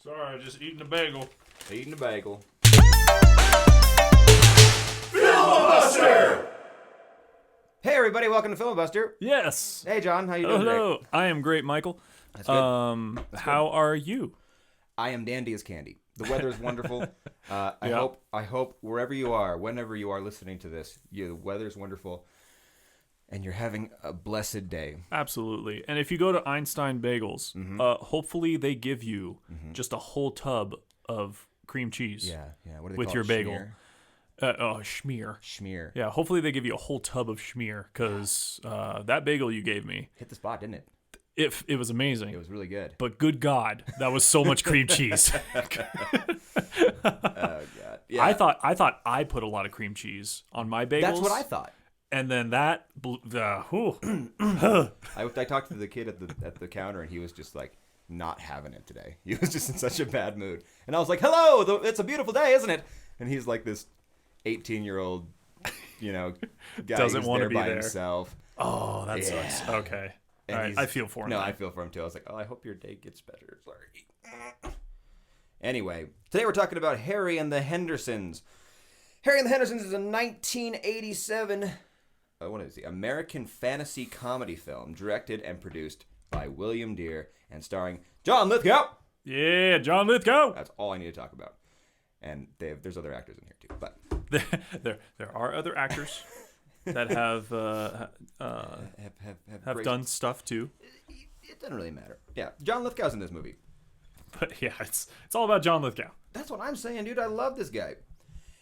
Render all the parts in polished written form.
Sorry, just eating a bagel. Eating a bagel. Filibuster! Hey everybody, welcome to Filibuster. Yes. Hey John, how you doing Hello. today? I am great, Michael. That's good. How are you? I am dandy as candy. The weather is wonderful. I Yeah. hope wherever you are, whenever you are listening to this, the weather's wonderful, and you're having a blessed day. Absolutely. And if you go to Einstein Bagels, hopefully they give you just a whole tub of cream cheese. Yeah. What do they With call your it? bagel. Schmear. Schmear. Yeah, hopefully they give you a whole tub of schmear, because that bagel you gave me, Hit the spot, didn't it? it was amazing. It was really good. But good God, that was so much cream cheese. Oh god. Yeah. I thought I put a lot of cream cheese on my bagels. That's what I thought. And then that, I talked to the kid at the counter, and he was just like not having it today. He was just in such a bad mood, and I was like, "Hello, it's a beautiful day, isn't it?" And he's like this 18-year-old, guy Doesn't who's want to there be by there. himself. Oh, that sucks. Okay. And All right. he's- I feel for him. No, then. I feel for him too. I was like, "Oh, I hope your day gets better." Sorry. Anyway, today we're talking about Harry and the Hendersons. Harry and the Hendersons is a 1987. What is the American fantasy comedy film directed and produced by William Deere and starring John Lithgow. Yeah, John Lithgow. That's all I need to talk about. And there's other actors in here too, but There are other actors that have great- done stuff too. It doesn't really matter. Yeah, John Lithgow's in this movie. But yeah, it's all about John Lithgow. That's what I'm saying, dude. I love this guy.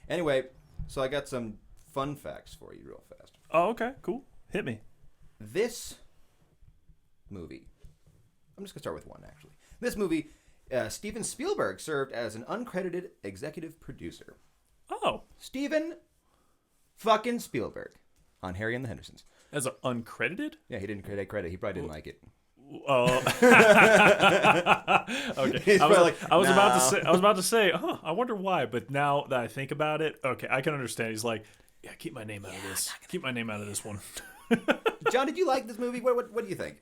Anyway, so I got some fun facts for you real fast. Oh, okay, cool. Hit me. This movie, I'm just going to start with one, actually. This movie, Steven Spielberg served as an uncredited executive producer. Oh, Steven fucking Spielberg on Harry and the Hendersons. as an uncredited? Yeah, he didn't take credit. He probably didn't like it. Oh, okay. He's I was probably like, about to say, I wonder why. But now that I think about it, okay, I can understand. He's like, yeah, keep my name out of this. Keep my name out of this one. John, did you like this movie? What do you think?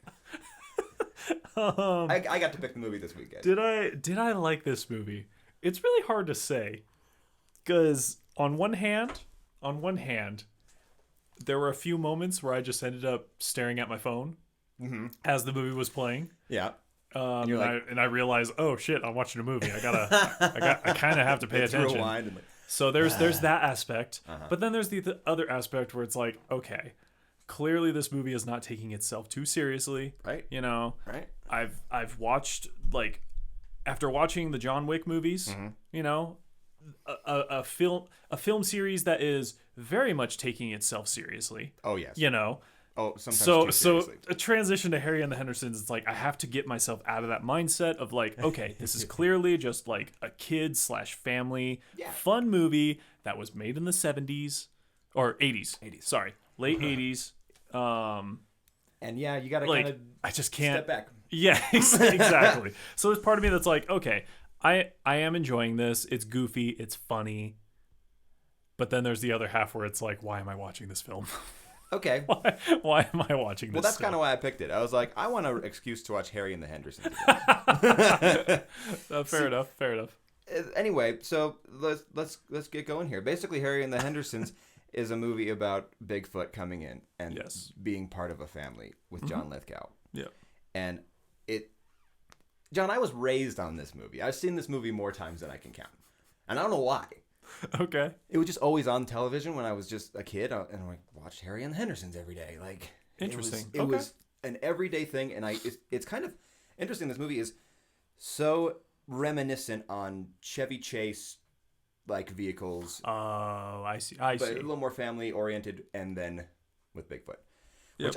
I got to pick the movie this week, guys. Did I like this movie? It's really hard to say, because on one hand, there were a few moments where I just ended up staring at my phone as the movie was playing. Yeah. And I realized, oh shit, I'm watching a movie. I kind of have to pay attention. Rewind and So there's that aspect, but then there's the other aspect where it's like, okay, clearly this movie is not taking itself too seriously. Right. Right. I've watched, like, after watching the John Wick movies, a film series that is very much taking itself seriously. Oh yes. Oh, sometimes too So seriously. a transition to Harry and the Hendersons, it's like I have to get myself out of that mindset of like, okay, this is clearly just like a kid/family fun movie that was made in the 70s or 80s. Sorry, late 80s. And yeah, you gotta Like, kind of I just can't step back. Yeah, exactly. So there's part of me that's like, okay, I am enjoying this. It's goofy, it's funny. But then there's the other half where it's like, why am I watching this film? Okay. Why am I watching this? Well, that's film? kind of why I picked it. I was like, I want an excuse to watch Harry and the Hendersons again. Fair enough. Anyway, so let's get going here. Basically, Harry and the Hendersons is a movie about Bigfoot coming in and being part of a family with John Lithgow. Yeah. And John, I was raised on this movie. I've seen this movie more times than I can count. And I don't know why. Okay. It was just always on television when I was just a kid, and I watched Harry and the Hendersons every day. Like, interesting. It was an everyday thing, and it's kind of interesting. This movie is so reminiscent on Chevy Chase like vehicles. Oh, I see. But a little more family oriented, and then with Bigfoot, which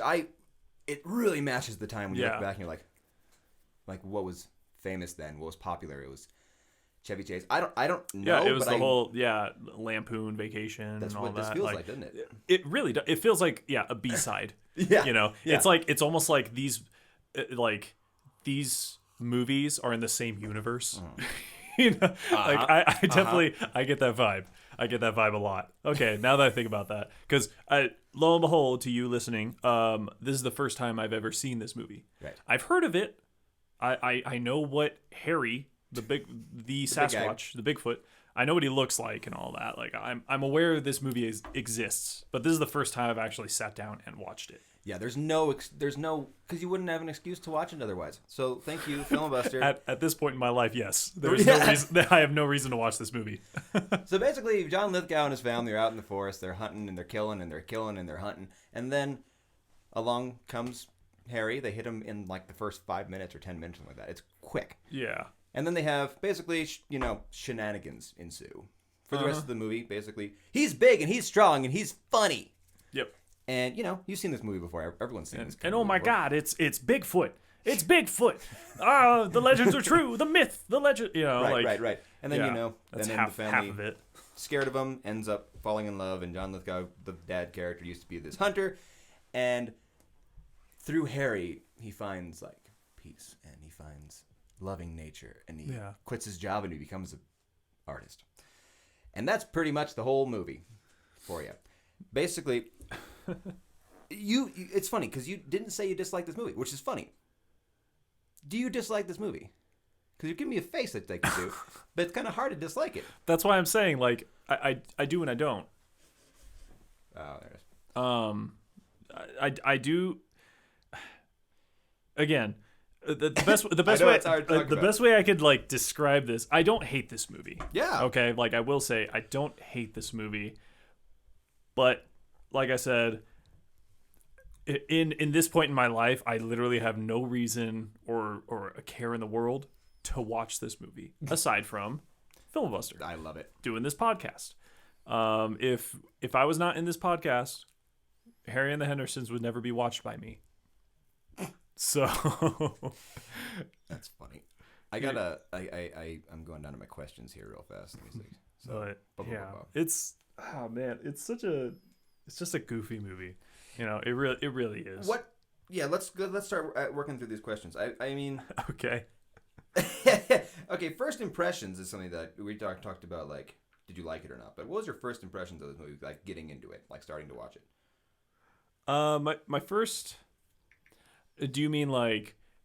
it really matches the time when you look back and you're like what was famous then? What was popular? It was Chevy Chase. I don't know. Yeah, it was but whole Lampoon Vacation. That's and all what this that. feels like, doesn't it? It really does. It feels like a B-side. Yeah. It's almost like these movies are in the same universe. I definitely I get that vibe. I get that vibe a lot. Okay, now that I think about that, because lo and behold, to you listening, this is the first time I've ever seen this movie. Right. I've heard of it. I know what Harry, the Sasquatch, the Bigfoot. I know what he looks like and all that. Like I'm aware this movie exists, but this is the first time I've actually sat down and watched it. Yeah, there's no, because you wouldn't have an excuse to watch it otherwise. So thank you, Filibuster. At this point in my life, yes, there's no reason. I have no reason to watch this movie. So basically, John Lithgow and his family are out in the forest. They're hunting and they're killing and they're killing and they're hunting. And then along comes Harry. They hit him in like the first 5 minutes or 10 minutes, something like that. It's quick. Yeah. And then they have basically, shenanigans ensue for the rest of the movie. Basically, he's big and he's strong and he's funny. Yep. And, you've seen this movie before. Everyone's seen this. And oh my God, it's Bigfoot. It's Bigfoot. The legends are true. The myth, the legend. Right. And then, that's then half the family, of it. scared of him, ends up falling in love. And John Lithgow, the dad character, used to be this hunter. And through Harry, he finds, peace. And he finds loving nature. And he quits his job and he becomes an artist. And that's pretty much the whole movie for you. Basically... It's funny because you didn't say you dislike this movie, which is funny. Do you dislike this movie? Because you give me a face that they can do, but it's kind of hard to dislike it. That's why I'm saying I do and I don't. Oh, there it is. I do. Again, the best way I could describe this. I don't hate this movie. Yeah. Okay. I will say I don't hate this movie, but. Like I said, in this point in my life, I literally have no reason or a care in the world to watch this movie aside from Filibuster. I love it. Doing this podcast. If I was not in this podcast, Harry and the Hendersons would never be watched by me. So that's funny. I'm going down to my questions here real fast. Let me see. So, it's It's just a goofy movie. It really is. What? Yeah, let's start working through these questions. I mean... Okay. Okay, first impressions is something that we talked about, did you like it or not? But what was your first impressions of this movie, getting into it, starting to watch it? My first... Do you mean,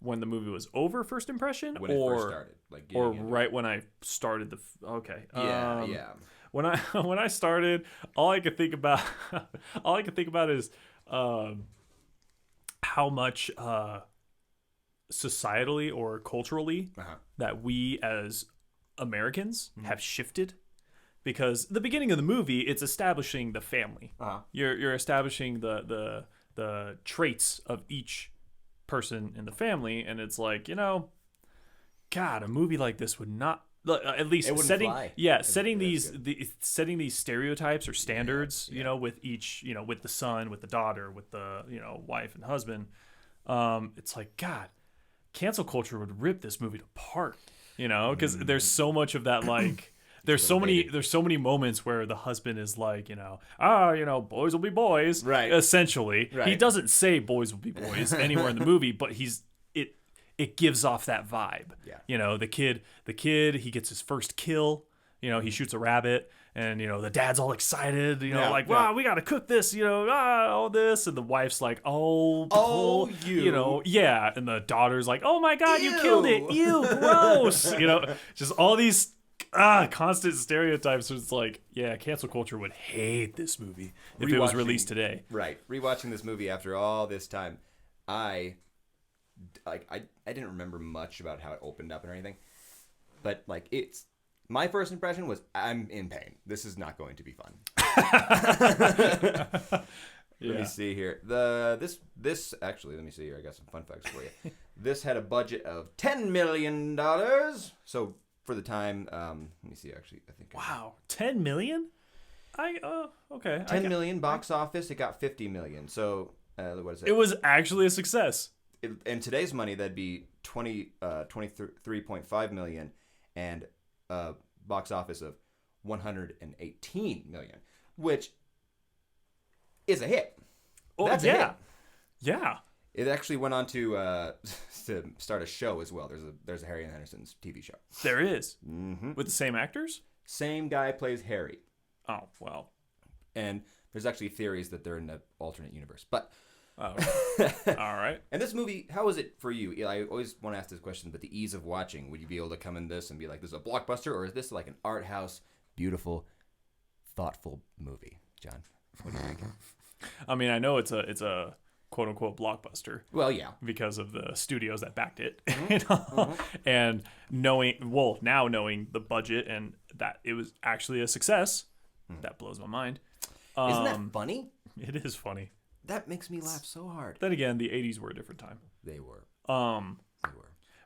when the movie was over, first impression? When it first started. Or right when I started the... Okay. Yeah. When I started, all I could think about is how much societally or culturally that we as Americans have shifted. Because the beginning of the movie, it's establishing the family. You're establishing the traits of each person in the family, and it's God, a movie like this would not. At least setting these stereotypes or standards, with each, with the son, with the daughter, with the, wife and husband. It's God, cancel culture would rip this movie apart, because there's so much of that, there's so many moments where the husband is boys will be boys, right? Essentially, right. He doesn't say boys will be boys anywhere in the movie, but it gives off that vibe. Yeah. The kid, he gets his first kill. He shoots a rabbit, and the dad's all excited. Wow, we gotta cook this. All this, and the wife's like, you. Yeah, and the daughter's like, oh my God, you killed it. Ew, gross. Just all these constant stereotypes. So it's cancel culture would hate this movie if it was released today. Right, rewatching this movie after all this time, I didn't remember much about how it opened up or anything, but it's my first impression was I'm in pain. This is not going to be fun. Let me see here. This actually, let me see here. I got some fun facts for you. This had a budget of $10 million. So for the time, let me see. Actually, I think. Wow, $10 million. Okay. $10 million box office. It got $50 million. So what is it? It was actually a success. In today's money, that'd be $23.5 million, and box office of $118 million, which is a hit. Oh, that's a hit. Yeah. It actually went on to start a show as well. There's a Harry and the Hendersons TV show. There is. Mm-hmm. With the same actors. Same guy plays Harry. Oh, well. And there's actually theories that they're in an alternate universe. But Oh, all right. And this movie, how was it for you? I always want to ask this question, but the ease of watching, would you be able to come in this and be like, this is a blockbuster, or is this like an art house, beautiful, thoughtful movie? John, what do you think? I mean, I know it's a quote unquote blockbuster. Well, yeah, because of the studios that backed it, Mm-hmm. and now knowing the budget and that it was actually a success, that blows my mind. Isn't that funny? It is funny. That makes me laugh so hard. Then again, the '80s were a different time. They were.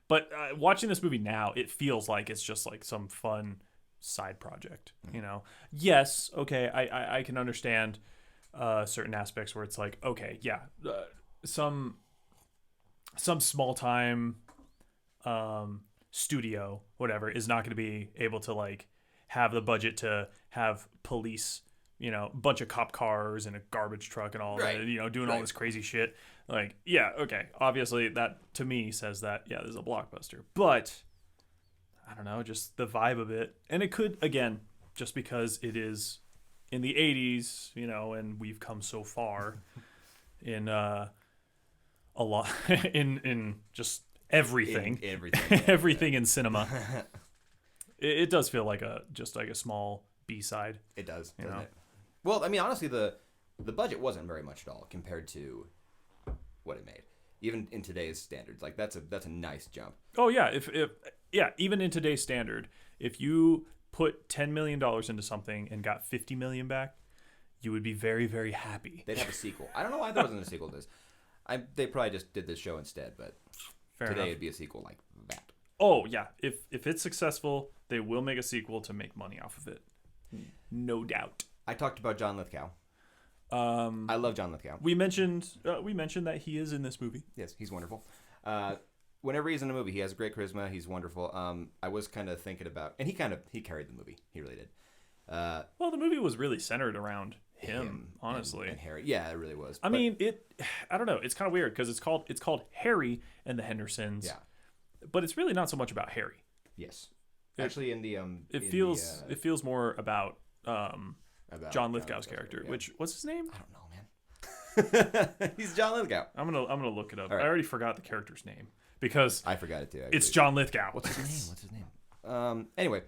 But watching this movie now, it feels like it's just like some fun side project. You know, yes, okay, I can understand certain aspects where it's like, okay, yeah, some small time studio, whatever, is not going to be able to like have the budget to have police, you know, a bunch of cop cars and a garbage truck and all that, you know, doing all this crazy shit. Like, yeah, okay. Obviously, that to me says that, yeah, this is a blockbuster. But, I don't know, just the vibe of it. And it could, again, just because it is in the 80s, you know, and we've come so far in a lot, in just everything. Everything in cinema. It does feel like just like a small B-side. It does, doesn't it? Well, I mean, honestly, the budget wasn't very much at all compared to what it made. Even in today's standards, like that's a nice jump. Oh yeah, if even in today's standard, if you put $10 million into something and got $50 million back, you would be very, very happy. They'd have a sequel. I don't know why there wasn't a sequel to this. They probably just did this show instead, but Fair today enough. it'd be a sequel like that. Oh yeah, if it's successful, they will make a sequel to make money off of it. No doubt. I talked about John Lithgow. I love John Lithgow. We mentioned that he is in this movie. Yes, he's wonderful. Whenever he's in a movie, he has great charisma. He's wonderful. I was kind of thinking about, and he carried the movie. He really did. Well, the movie was really centered around him honestly. And Harry. Yeah, it really was. I mean, I don't know. It's kind of weird because it's called Harry and the Hendersons. Yeah. But it's really not so much about Harry. Yes. Actually, it feels more about John Lithgow's character. Yeah. Which, what's his name? I don't know, man. He's John Lithgow. I'm gonna look it up. Right. I already forgot the character's name because I forgot it too. Actually. It's John Lithgow. What's his name? Anyway,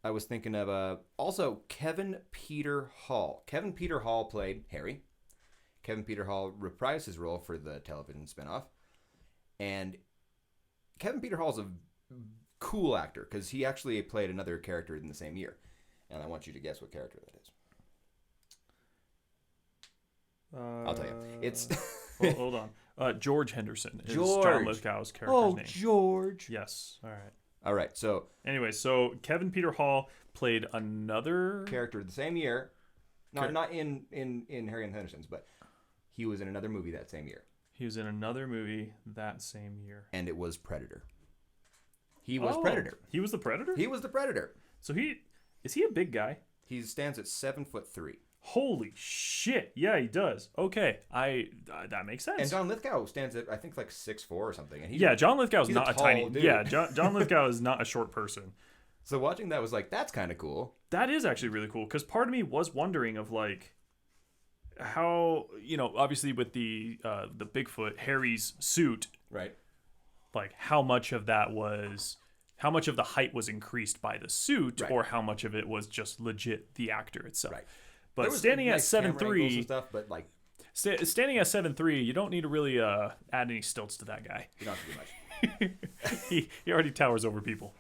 I was thinking of also Kevin Peter Hall. Kevin Peter Hall played Harry. Kevin Peter Hall reprised his role for the television spinoff, and Kevin Peter Hall's a cool actor because he actually played another character in the same year, and I want you to guess what character that is. I'll tell you. It's hold on. George Henderson is John Lithgow's character's name. George. Yes. All right. So anyway, Kevin Peter Hall played another character the same year. Not in Harry and the Hendersons, but he was in another movie that same year. He was in another movie that same year. And it was Predator. He was Predator. He was the Predator? He was the Predator. So is he a big guy? He stands at 7'3". Holy shit. Yeah, he does. Okay. That makes sense. And John Lithgow stands at, I think, like 6'4" or something. And John Lithgow's not a tiny dude. Yeah, John Lithgow is not a short person. So watching that was like, that's kind of cool. That is actually really cool because part of me was wondering of like how, obviously with the Bigfoot, Harry's suit, right? Like how much of the height was increased by the suit, right, or how much of it was just legit the actor itself. Right. But standing at 7'3", stuff, but like standing at 7'3", you don't need to really add any stilts to that guy. You don't have to do much. he already towers over people.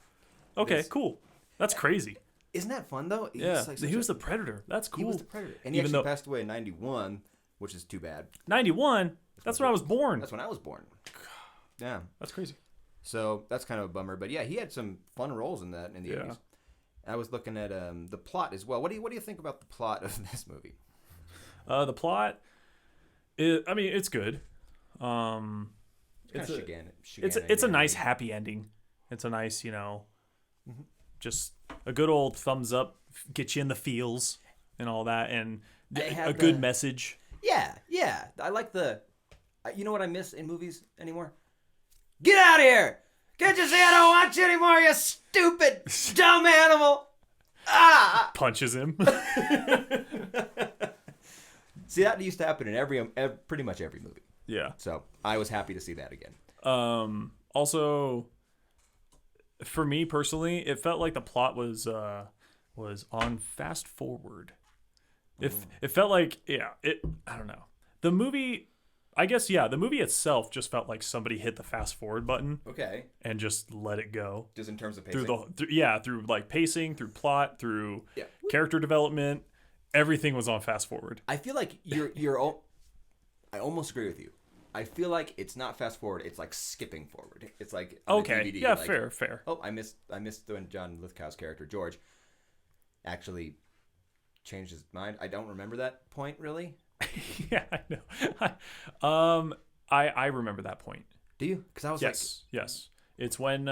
Okay, cool. That's crazy. Isn't that fun though? Yeah, he was the Predator. That's cool. He was the Predator, and he actually passed away in 91, which is too bad. 91? That's when I was born. That's when I was born. Yeah, that's crazy. So that's kind of a bummer, but yeah, he had some fun roles in the 80s. I was looking at the plot as well. What do you think about the plot of this movie? The plot, it's good. It's a nice happy ending. It's a nice, just a good old thumbs up, get you in the feels and all that, and a good message. Yeah. I like you know what I miss in movies anymore? Get out of here! Can't you see I don't want you anymore, you stupid, dumb animal? punches him. See, that used to happen in pretty much every movie. Yeah. So I was happy to see that again. Also, for me personally, it felt like the plot was on fast forward. It felt like I don't know. The movie, I guess the movie itself just felt like somebody hit the fast forward button. Okay. And just let it go. Just in terms of pacing. Through like pacing, through plot, through character development, everything was on fast forward. I feel like I almost agree with you. I feel like it's not fast forward. It's like skipping forward. It's like on okay, DVD, yeah, like, fair. Oh, I missed when John Lithgow's character George actually changed his mind. I don't remember that point really. Yeah, I know. I remember that point. Do you? Because I was yes. It's when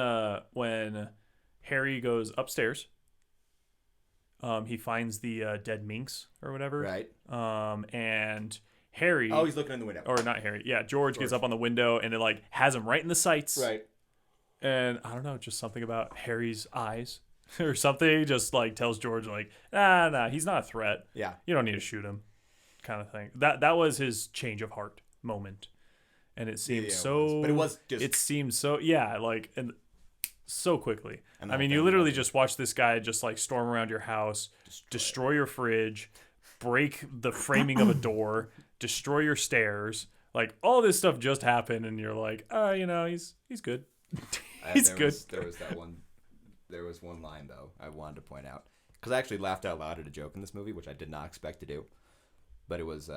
Harry goes upstairs. He finds the dead minx or whatever. Right. And Harry. Oh, he's looking in the window. Or not Harry. Yeah, George gets up on the window and it like has him right in the sights. Right. And I don't know, just something about Harry's eyes or something just like tells George like, nah, he's not a threat. Yeah. You don't need to shoot him, kind of thing. That was his change of heart moment. And it seemed it seemed so like and so quickly. And I mean, you literally just watch this guy just like storm around your house, destroy your fridge, break the framing of a door, destroy your stairs. Like all this stuff just happened, and you're like, he's good. He's good. There was one line though I wanted to point out because I actually laughed out loud at a joke in this movie, which I did not expect to do. But it was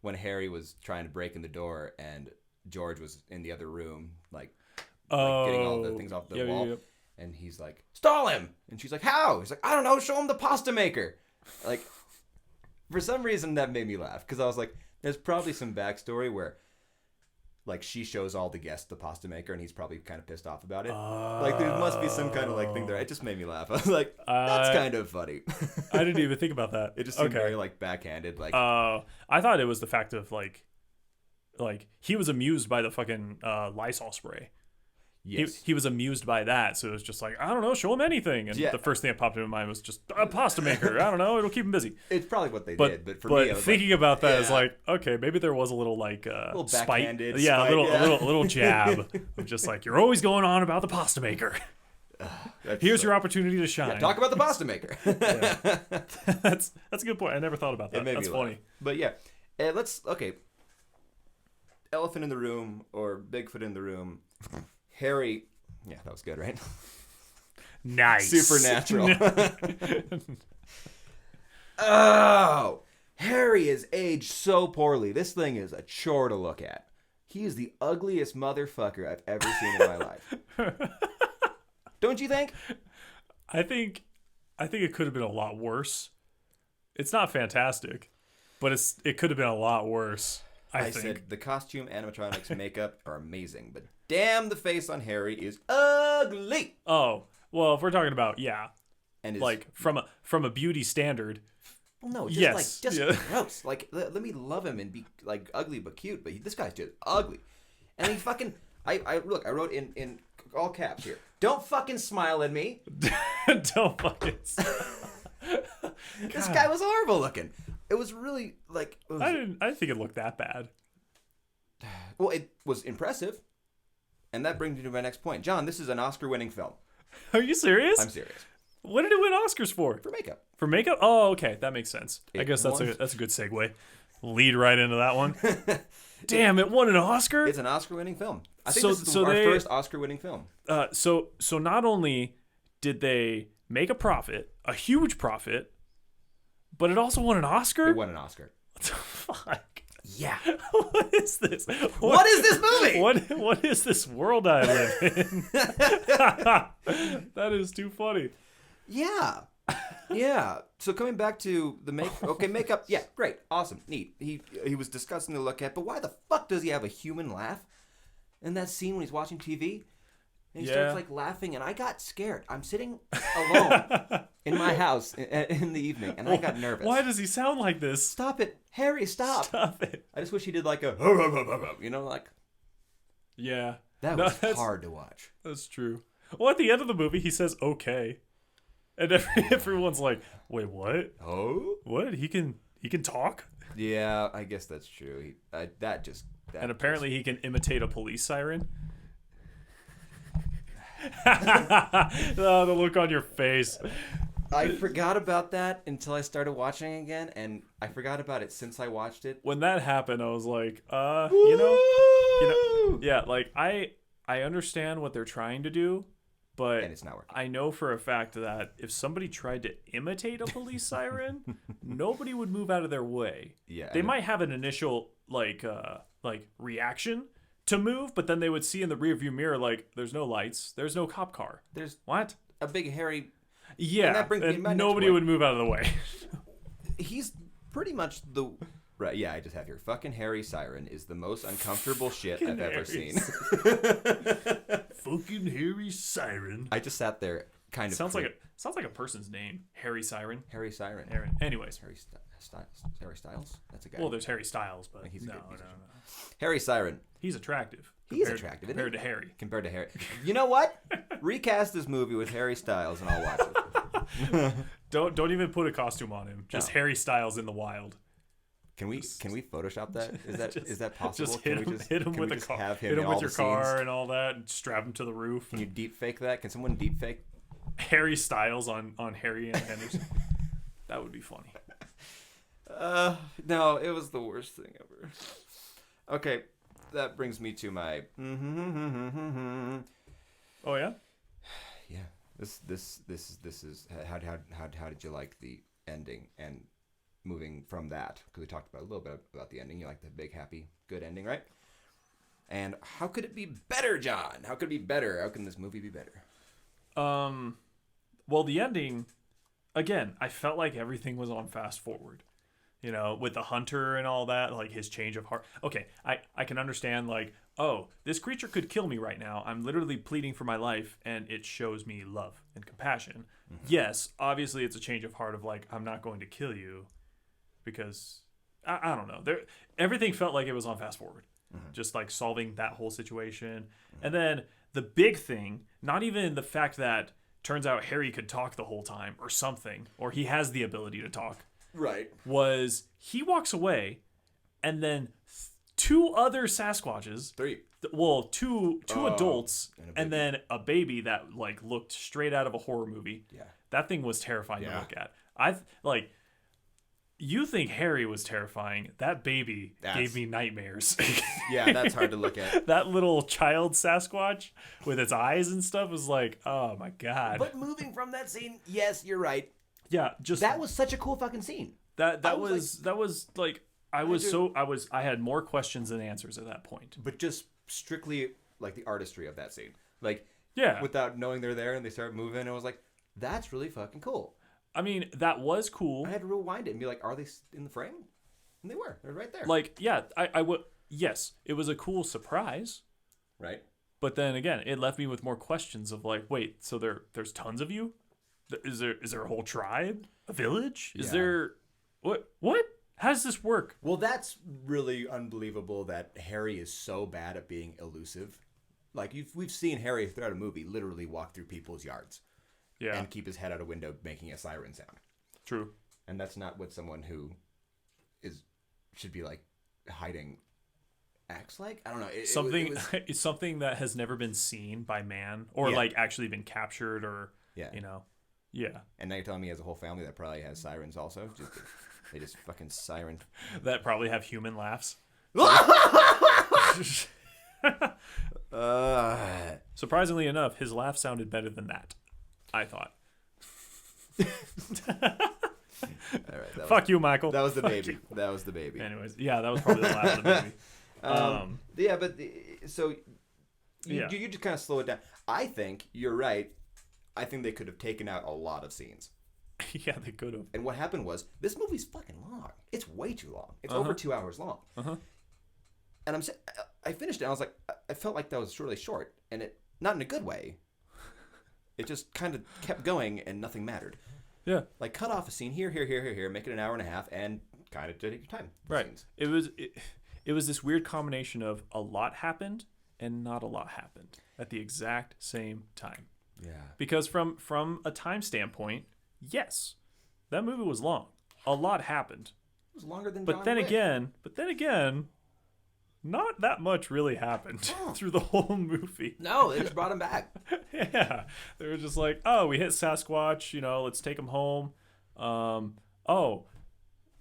when Harry was trying to break in the door and George was in the other room, like getting all the things off the wall. Yep. And he's like, stall him! And she's like, how? He's like, I don't know, show him the pasta maker. Like, for some reason that made me laugh. Because I was like, there's probably some backstory where, like, she shows all the guests the pasta maker and he's probably kind of pissed off about it. Like, there must be some kind of, like, thing there. It just made me laugh. I was like, that's kind of funny. I didn't even think about that. It just seemed very, like, backhanded. Like, I thought it was the fact of, like he was amused by the fucking Lysol spray. Yes. He was amused by that, so it was just like, I don't know, show him anything. And the first thing that popped into my mind was just a pasta maker. I don't know, it'll keep him busy. It's probably what they did, but for me, I was thinking about that is like, okay, maybe there was a little like little spite, a little jab of just like, you're always going on about the pasta maker. Here's your opportunity to shine. Yeah, talk about the pasta maker. That's a good point. I never thought about that. That's funny. But elephant in the room or Bigfoot in the room. Harry, that was good, right? Nice. Supernatural. Oh, Harry is aged so poorly. This thing is a chore to look at. He is the ugliest motherfucker I've ever seen in my life. Don't you think? I think it could have been a lot worse. It's not fantastic, but it could have been a lot worse. I think. Said the costume, animatronics, makeup are amazing, but damn, the face on Harry is ugly. Oh, well, if we're talking about and like from a beauty standard. Well, no, just gross. Like let me love him and be like ugly but cute, but this guy's just ugly. And he fucking I wrote in all caps here. Don't fucking smile at me. Don't fucking. This guy was horrible looking. It was really like I didn't think it looked that bad. Well, it was impressive. And that brings me to my next point. John, this is an Oscar-winning film. Are you serious? I'm serious. What did it win Oscars for? For makeup. For makeup? Oh, okay, that makes sense. I guess that's a good segue. Lead right into that one. Damn, it won an Oscar? It's an Oscar-winning film. I think this is our first Oscar-winning film. So not only did they make a profit, a huge profit, but it also won an Oscar? It won an Oscar. What the fuck? Yeah. What is this? What is this movie? What is this world I live in? That is too funny. Yeah. Yeah. So coming back to the makeup. Yeah, great. Awesome. Neat. He was disgusting to look at, but why the fuck does he have a human laugh in that scene when he's watching TV? And he starts like laughing, and I got scared. I'm sitting alone in my house in the evening, and I got nervous. Why does he sound like this? Stop it, Harry! Stop! Stop it! I just wish he did like a, like. Yeah. That was hard to watch. That's true. Well, at the end of the movie, he says "okay." And everyone's like, "Wait, what? Oh, What? He can talk?" yeah, I guess that's true. And apparently he can imitate a police siren. Oh, the look on your face. I forgot about that until I started watching again, and I forgot about it since I watched it. When that happened, I was like, yeah, like I understand what they're trying to do, but And it's not working. I know for a fact that if somebody tried to imitate a police siren, nobody would move out of their way. Yeah, They might have an initial like reaction to move, but then they would see in the rearview mirror like there's no lights, there's no cop car. There's What? a big hairy. Yeah, and nobody would move out of the way. He's pretty much the right. Yeah, I just have here. Fucking Harry Siren is the most uncomfortable shit I've ever seen. Fucking Harry Siren. I just sat there, kind of. Sounds like a person's name. Harry Siren. Harry Siren. Anyways. Harry Styles. That's a guy. Well, there's Harry Styles, but He's a no. good musician. Harry Siren. He's attractive. He is attractive, isn't compared he? to Harry. Compared to Harry. You know what? Recast this movie with Harry Styles, and I'll watch it. Don't even put a costume on him. Just Harry Styles in the wild. Can we Photoshop that? Is that possible? Just hit him with a car. Have hit him with your car scenes? and all that, and strap him to the roof. Can you deep fake that? Can someone deep fake? Harry Styles on Harry and The Hendersons? That would be funny. No, it was the worst thing ever. Okay, that brings me to my. Oh yeah. Yeah. This is how did you like the ending and moving from that, because we talked about a little bit about the ending. You like the big happy good ending, right? And how could it be better, John? How could it be better? How can this movie be better? Well, the ending, again, I felt like everything was on fast forward. You know, with the hunter and all that, like his change of heart. Okay, I can understand, like, oh, this creature could kill me right now. I'm literally pleading for my life, and it shows me love and compassion. Mm-hmm. Yes, obviously it's a change of heart of, like, I'm not going to kill you because, I don't know. Everything felt like it was on fast forward. Mm-hmm. Just, like, solving that whole situation. Mm-hmm. And then the big thing, not even the fact that turns out Harry could talk the whole time or something, or he has the ability to talk. Right. Was he walks away, and then two other Sasquatches. Two adults, and then a baby that like looked straight out of a horror movie. Yeah. That thing was terrifying to look at. You think Harry was terrifying. That baby gave me nightmares. Yeah, that's hard to look at. That little child Sasquatch with its eyes and stuff was like, oh my God. But moving from that scene, yes, you're right. Yeah, just that was such a cool fucking scene. I had more questions than answers at that point. But just strictly like the artistry of that scene. Like, yeah, without knowing they're there and they start moving, I was like, that's really fucking cool. I mean, that was cool. I had to rewind it and be like, are they in the frame? And they were. They're right there. Like, yeah, I would. Yes, it was a cool surprise. Right. But then again, it left me with more questions of like, wait, so there's tons of you? Is there a whole tribe? A village? Is there what? How does this work? Well, that's really unbelievable that Harry is so bad at being elusive. Like we've seen Harry throughout a movie literally walk through people's yards. Yeah. And keep his head out a window making a siren sound. True. And that's not what someone who should be like hiding acts like. I don't know. It's something that has never been seen by man or like actually been captured or you know. Yeah. And now you're telling me he has a whole family that probably has sirens also? They just fucking siren. That probably have human laughs. Surprisingly enough, his laugh sounded better than that, I thought. All right, Fuck you, Michael. That was the baby. That was the baby. Anyways, yeah, that was probably the laugh of the baby. Yeah, but you just kind of slow it down. I think you're right. I think they could have taken out a lot of scenes. Yeah, they could have. And what happened was, this movie's fucking long. It's way too long. It's over 2 hours long. And I finished it, and I was like, I felt like that was really short. And it, not in a good way. It just kind of kept going, and nothing mattered. Yeah. Like, cut off a scene here, make it an hour and a half, and kind of take your time. Right. It was this weird combination of a lot happened and not a lot happened at the exact same time. Yeah. Because from a time standpoint, yes, that movie was long. A lot happened. It was longer than But John then Wick. again, not that much really happened through the whole movie. No, they just brought him back. Yeah, they were just like, oh, we hit Sasquatch, let's take him home. Oh,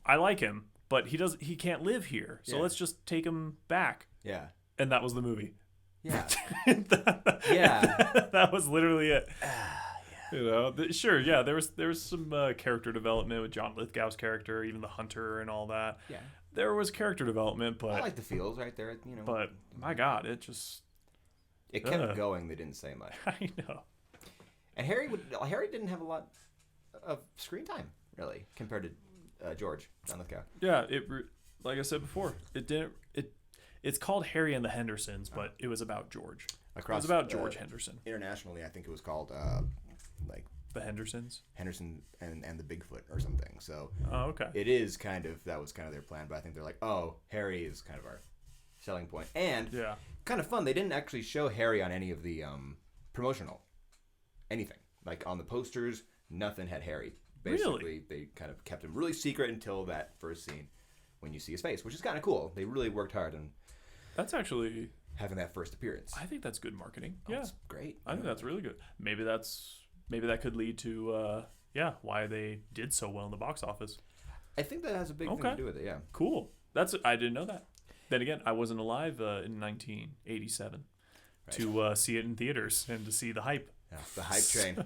I like him, but he can't live here, so let's just take him back. Yeah. And that was the movie. Yeah. That was literally it. Sure, yeah, there was some character development with John Lithgow's character, even the hunter and all that. Yeah. There was character development, but I like the feels right there, But my God, it just kept going. They didn't say much. I know. And Harry didn't have a lot of screen time really compared to John Lithgow. Yeah, like I said before, it's called Harry and the Hendersons, but it was about George. It was about George Henderson. Internationally, I think it was called like The Hendersons? Henderson and the Bigfoot or something. So okay. It is that was kind of their plan, but I think they're like, oh, Harry is kind of our selling point. And kind of fun, they didn't actually show Harry on any of the promotional anything. Like on the posters, nothing had Harry. Basically, they kind of kept him really secret until that first scene when you see his face, which is kind of cool. They really worked hard on that's actually having that first appearance. I think that's good marketing. That's great. I think that's really good. Maybe that could lead to why they did so well in the box office. I think that has a big thing to do with it. Yeah. Cool. I didn't know that. Then again, I wasn't alive in 1987 to see it in theaters and to see the hype. Yeah, the hype train.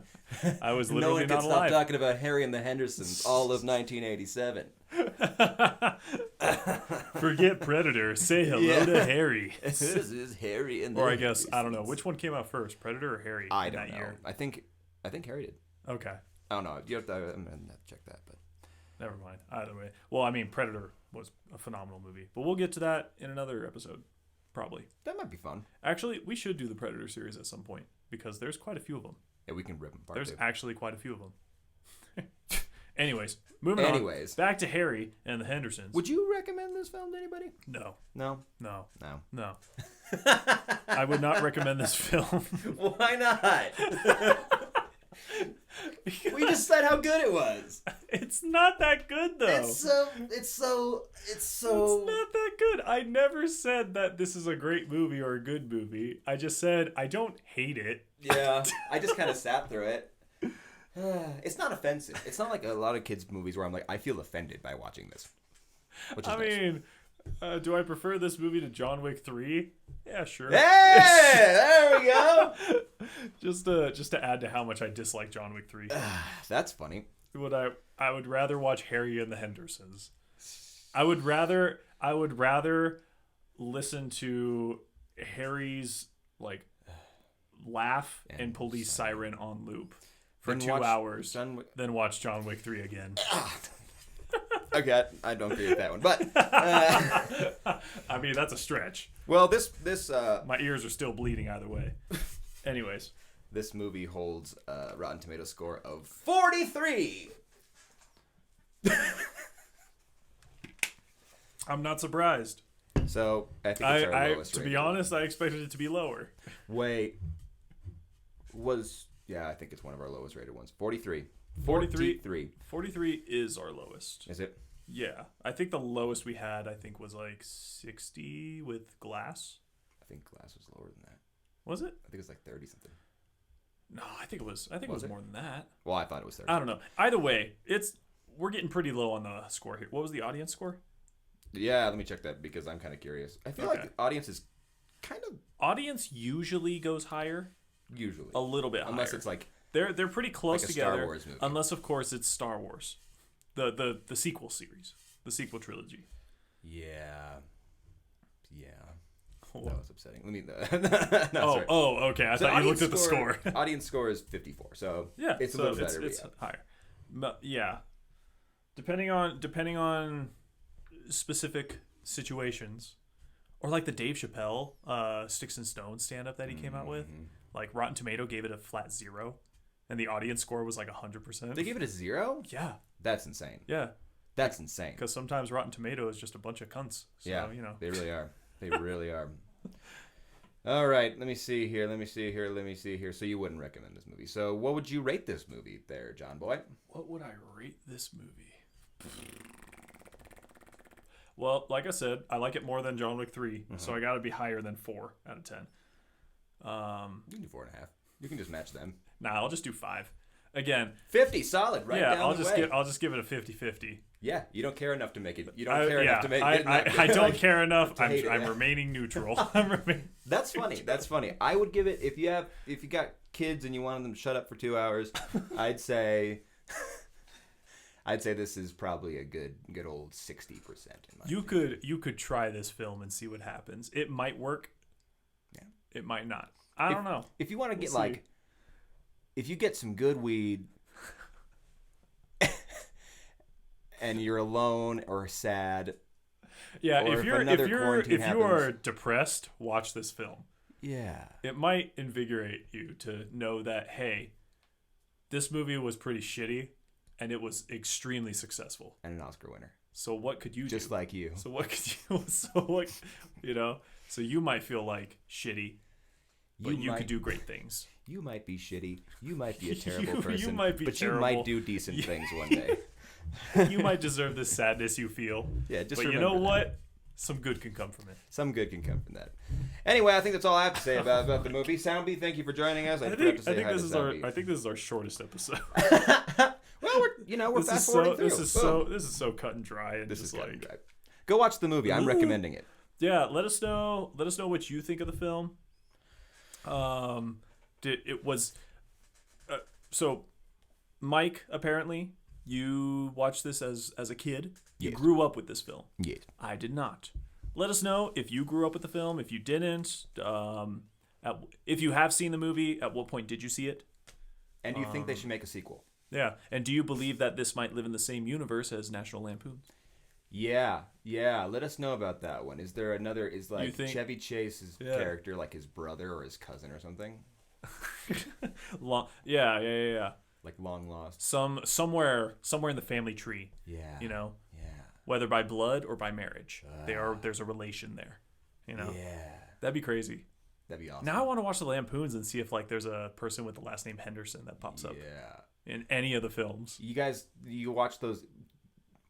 I was literally no one not can alive. stop talking about Harry and the Hendersons all of 1987. Forget Predator. Say hello to Harry. This is Harry and the Or I guess Hendersons. I don't know which one came out first, Predator or Harry. I don't know. Year? I think Harry did. Okay. I don't know. I'm gonna have to check that, but never mind. Either way, well, I mean, Predator was a phenomenal movie, but we'll get to that in another episode, probably. That might be fun. Actually, we should do the Predator series at some point because there's quite a few of them. Yeah, we can rip them apart. There's too. actually quite a few of them. Anyways, moving on. Back to Harry and the Hendersons. Would you recommend this film to anybody? No. No. No. No. No. I would not recommend this film. Why not? We just said how good it was. It's not that good though. It's so It's not that good. I never said that this is a great movie or a good movie. I just said I don't hate it. Yeah, I just kind of sat through it. It's not offensive. It's not like a lot of kids' movies where I'm like, I feel offended by watching this. Which is I mean, do I prefer this movie to John Wick 3? Yeah, sure. Hey, there we go. just to add to how much I dislike John Wick 3. That's funny. I would rather watch Harry and the Hendersons. I would rather listen to Harry's like laugh and police siren on loop for 2 hours than watch John Wick 3 again. Okay, I don't agree with that one, but I mean that's a stretch. Well, this my ears are still bleeding either way. Anyways, this movie holds a Rotten Tomatoes score of 43. I'm not surprised. So I think it's our lowest. To be honest, I expected it to be lower. Wait, I think it's one of our lowest rated ones. 43. 43 is our lowest. Is it? Yeah. I think the lowest we had, was like 60 with Glass. I think Glass was lower than that. Was it? I think it was like 30 something. No, I think it was more than that. Well, I thought it was 30. I don't know. Either way, we're getting pretty low on the score here. What was the audience score? Yeah, let me check that because I'm kind of curious. I feel like the audience is kind of... Audience usually goes higher. Usually. A little bit Unless higher. it's like... They're pretty close like a together. Star Wars movie. Unless, of course, it's Star Wars. The sequel series. The sequel trilogy. Yeah. What? That was upsetting. Let me... okay. I thought you looked at the score. Audience score is 54, so yeah, it's a little better. It's higher. Yeah. Depending on specific situations. Or like the Dave Chappelle Sticks and Stones stand-up that he came out with. Like Rotten Tomato gave it a flat 0. And the audience score was like 100%. They gave it a 0? Yeah. That's insane. Yeah. That's insane. Because sometimes Rotten Tomato is just a bunch of cunts. So, yeah, they really are. They really are. All right, let me see here. So you wouldn't recommend this movie. So what would you rate this movie there, John Boy? What would I rate this movie? Well, like I said, I like it more than John Wick 3, so I got to be higher than 4 out of 10. You can do 4.5. You can just match them. Nah, I'll just do 5. Again, 50 solid, right? Yeah, down I'll just give it a 50-50. Yeah, you don't care enough to make it. You don't care enough to make it. I don't care enough. I'm it. remaining neutral. That's funny. That's funny. I would give it if you got kids and you wanted them to shut up for 2 hours. I'd say this is probably a good old 60%. In my opinion. You could try this film and see what happens. It might work. Yeah. It might not. I don't know. If you want to get if you get some good weed and you're alone or sad. Yeah, if you are depressed, watch this film. Yeah. It might invigorate you to know that, hey, this movie was pretty shitty and it was extremely successful. And an Oscar winner. So what could you do? Just like you. So what could you so you might feel like shitty, but you could do great things. You might be shitty. You might be a terrible person. You might be but terrible. You might do decent things one day. You might deserve the sadness you feel. Yeah, just but you know what? Some good can come from it. Some good can come from that. Anyway, I think that's all I have to say about the movie. Soundby, thank you for joining us. I think this is our shortest episode. Well, we're fast forwarding through. This is so cut and dry. And this is cut and dry. Go watch the movie. I'm recommending it. Yeah, let us know what you think of the film. So Mike, apparently you watched this as a kid. You grew up with this film. Yes. I did not. Let us know if you grew up with the film, if you didn't, if you have seen the movie, at what point did you see it? And do you think they should make a sequel? Yeah. And do you believe that this might live in the same universe as National Lampoon? Yeah. Let us know about that one. Is there another? Is Chevy Chase's character like his brother or his cousin or something? Yeah. Like long lost. Somewhere in the family tree. Yeah. Yeah. Whether by blood or by marriage, there's a relation there. Yeah. That'd be crazy. That'd be awesome. Now I want to watch the Lampoons and see if there's a person with the last name Henderson that pops up. Yeah. In any of the films. You watch those.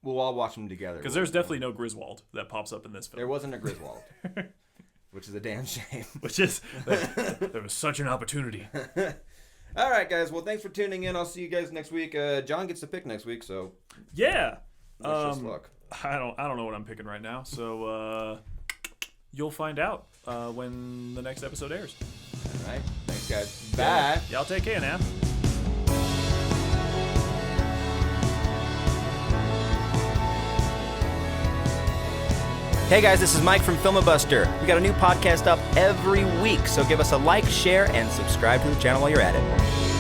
We'll all watch them together. Because there's definitely no Griswold that pops up in this film. There wasn't a Griswold. Which is a damn shame. There was such an opportunity. All right, guys. Well, thanks for tuning in. I'll see you guys next week. John gets to pick next week, so yeah. Wish us luck. I don't know what I'm picking right now, so you'll find out when the next episode airs. All right. Thanks, guys. Bye. Y'all take care now. Hey guys, this is Mike from Filmabuster. We got a new podcast up every week, so give us a like, share, and subscribe to the channel while you're at it.